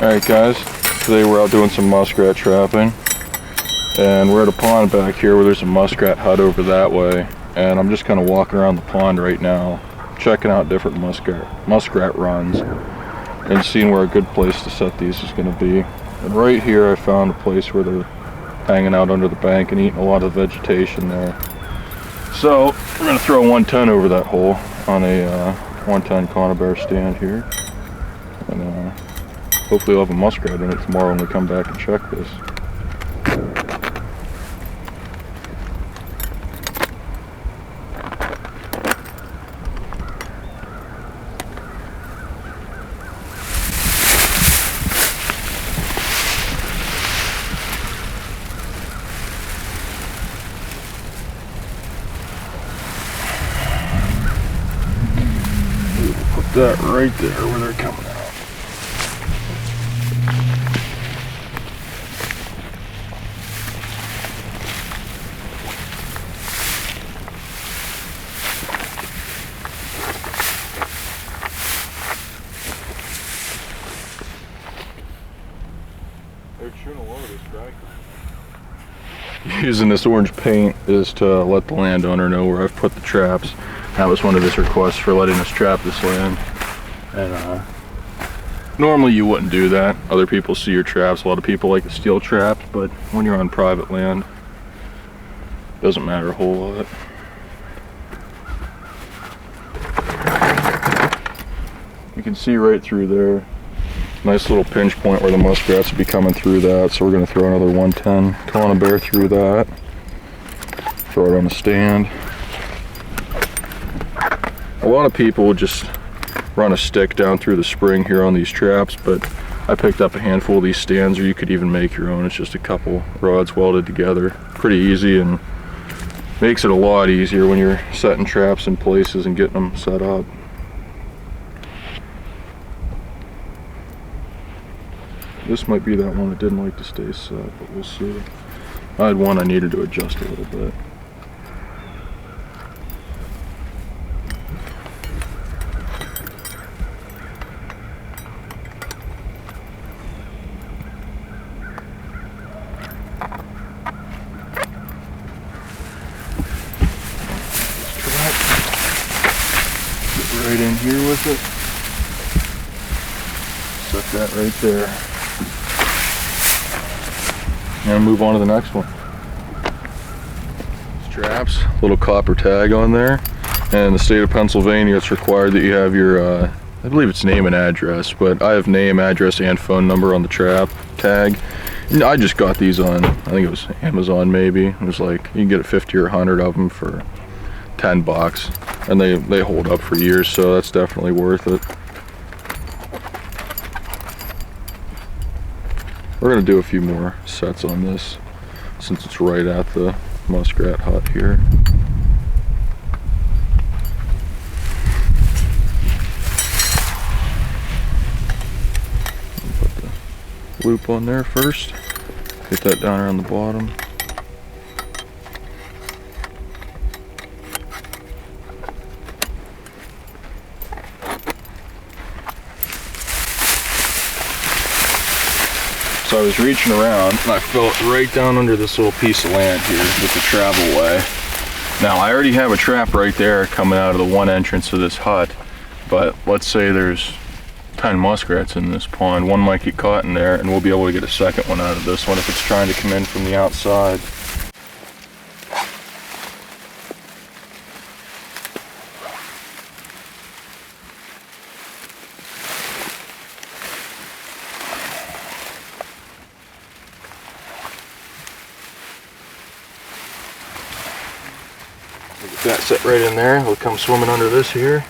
Alright guys, today we're out doing some muskrat trapping, and we're at a pond back here where there's a muskrat hut over that way, and I'm just kind of walking around the pond right now checking out different muskrat runs and seeing where a good place to set these is going to be. And right here I found a place where they're hanging out under the bank and eating a lot of vegetation there. So we're going to throw a 110 over that hole on a 110 conibear stand here, and hopefully we'll have a muskrat in it tomorrow when we come back and check this. We'll put that right there where they're coming out. They're chewing a lot of this back. Using this orange paint is to let the landowner know where I've put the traps. That was one of his requests for letting us trap this land. And normally you wouldn't do that. Other people see your traps. A lot of people like to steal traps, but when you're on private land, it doesn't matter a whole lot. You can see right through there. Nice little pinch point where the muskrats will be coming through that, so we're going to throw another 110 conibear through that. Throw it on the stand. A lot of people would just run a stick down through the spring here on these traps, but I picked up a handful of these stands, or you could even make your own. It's just a couple rods welded together. Pretty easy, and makes it a lot easier when you're setting traps in places and getting them set up. This might be that one that didn't like to stay set, but we'll see. I had one I needed to adjust a little bit. Get right in here with it. Set that right there. And move on to the next one. Straps, little copper tag on there. And in the state of Pennsylvania, it's required that you have your, I believe it's name and address, but I have name, address, and phone number on the trap tag. And I just got these on, I think it was Amazon maybe. It was like, you can get 50 or 100 of them for 10 bucks. And they hold up for years, so that's definitely worth it. We're going to do a few more sets on this since it's right at the muskrat hut here. Put the loop on there first. Get that down around the bottom. So I was reaching around and I felt right down under this little piece of land here with the travel way. Now I already have a trap right there coming out of the one entrance of this hut, but let's say there's 10 muskrats in this pond. One might get caught in there, and we'll be able to get a second one out of this one if it's trying to come in from the outside. Get that set right in there. We'll come swimming under this here.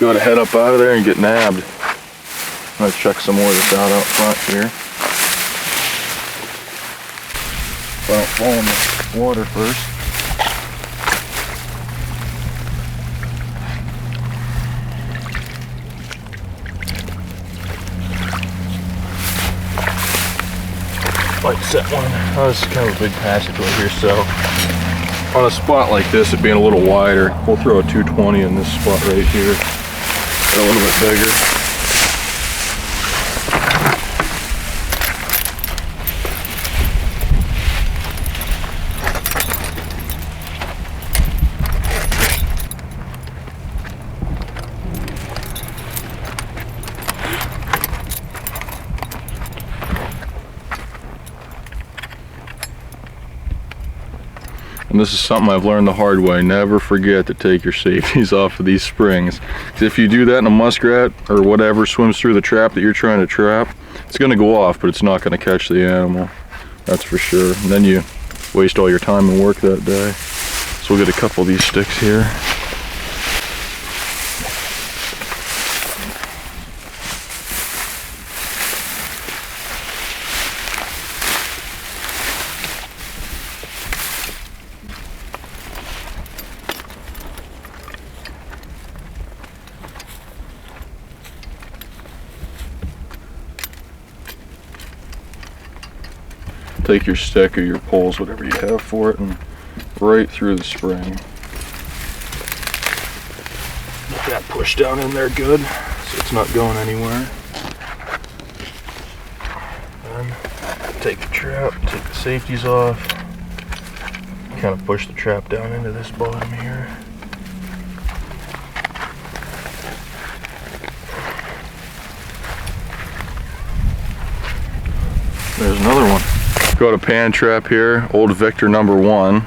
Go to head up out of there and get nabbed. I'm going to check some more of this out front here. Don't fall in the water first. Might set one. Oh, this is kind of a big passageway here, so on a spot like this, it being a little wider, we'll throw a 220 in this spot right here. Get a little bit bigger. And this is something I've learned the hard way. Never forget to take your safeties off of these springs. If you do that and a muskrat or whatever swims through the trap that you're trying to trap, it's gonna go off, but it's not gonna catch the animal. That's for sure. And then you waste all your time and work that day. So we'll get a couple of these sticks here. Take your stick or your poles, whatever you have for it, and right through the spring. Get that pushed down in there good, so it's not going anywhere. Then take the trap, take the safeties off, kind of push the trap down into this bottom here. There's another one. Got a pan trap here, old Victor #1,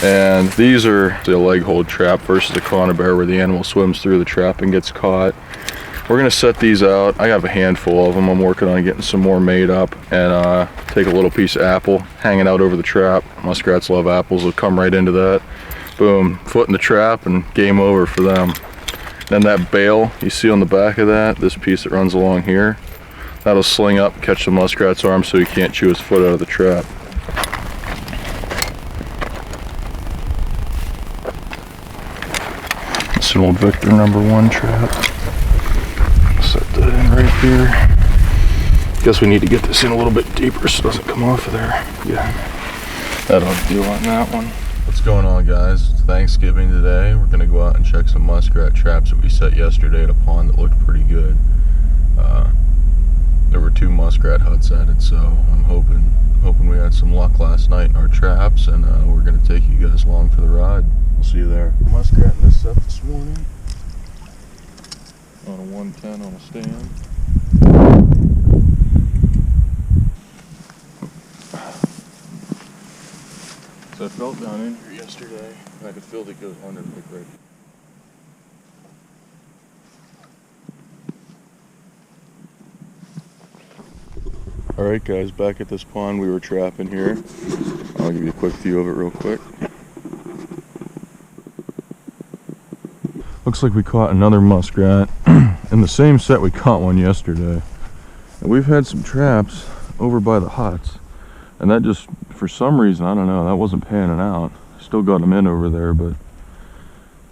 and these are the leg hold trap versus a conibear where the animal swims through the trap and gets caught. We're gonna set these out. I have a handful of them. I'm working on getting some more made up, and take a little piece of apple, hang it out over the trap. Muskrats love apples, they'll come right into that. Boom, foot in the trap and game over for them. Then that bail you see on the back of that, this piece that runs along here, that'll sling up, catch the muskrat's arm so he can't chew his foot out of the trap. It's an old Victor #1 trap. Set that in right here. Guess we need to get this in a little bit deeper so it doesn't come off of there. Yeah, that ought to do on that one. What's going on, guys? It's Thanksgiving today. We're gonna go out and check some muskrat traps that we set yesterday at a pond that looked pretty good. There were 2 muskrat huts at it, so I'm hoping we had some luck last night in our traps, and we're going to take you guys along for the ride. We'll see you there. Muskrat in this set this morning on a 110 on a stand. So I felt down in here yesterday, and I could feel it goes under like right. Alright guys, back at this pond we were trapping here. I'll give you a quick view of it real quick. Looks like we caught another muskrat in the same set we caught one yesterday. And we've had some traps over by the huts, and that just, for some reason, I don't know, that wasn't panning out. Still got them in over there, but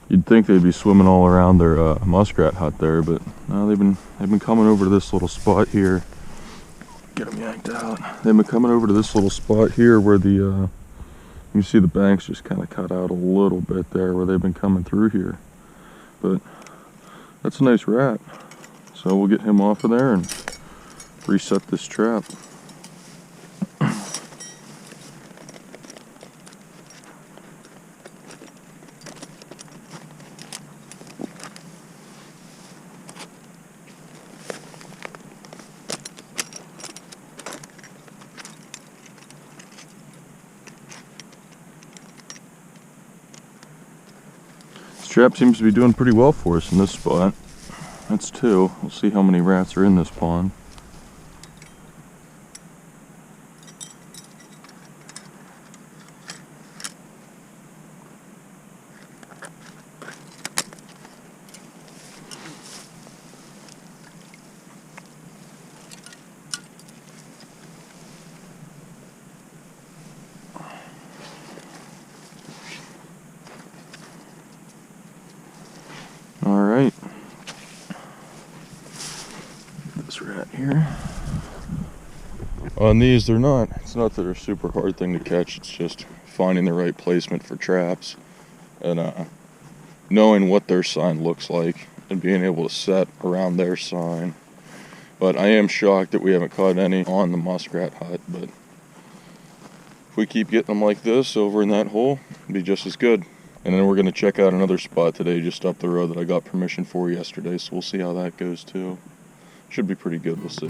you'd think they'd be swimming all around their muskrat hut there, but no, they've been coming over to this little spot here. Get them yanked out. They've been coming over to this little spot here where the you see the banks just kind of cut out a little bit there where they've been coming through here. But that's a nice rat, so we'll get him off of there and reset this trap. Trap seems to be doing pretty well for us in this spot. That's 2. We'll see how many rats are in this pond. Alright, this rat here. On these, it's not that they're a super hard thing to catch, it's just finding the right placement for traps and knowing what their sign looks like and being able to set around their sign. But I am shocked that we haven't caught any on the muskrat hut, but if we keep getting them like this over in that hole, it'll be just as good. And then we're going to check out another spot today just up the road that I got permission for yesterday, so we'll see how that goes too. Should be pretty good, we'll see.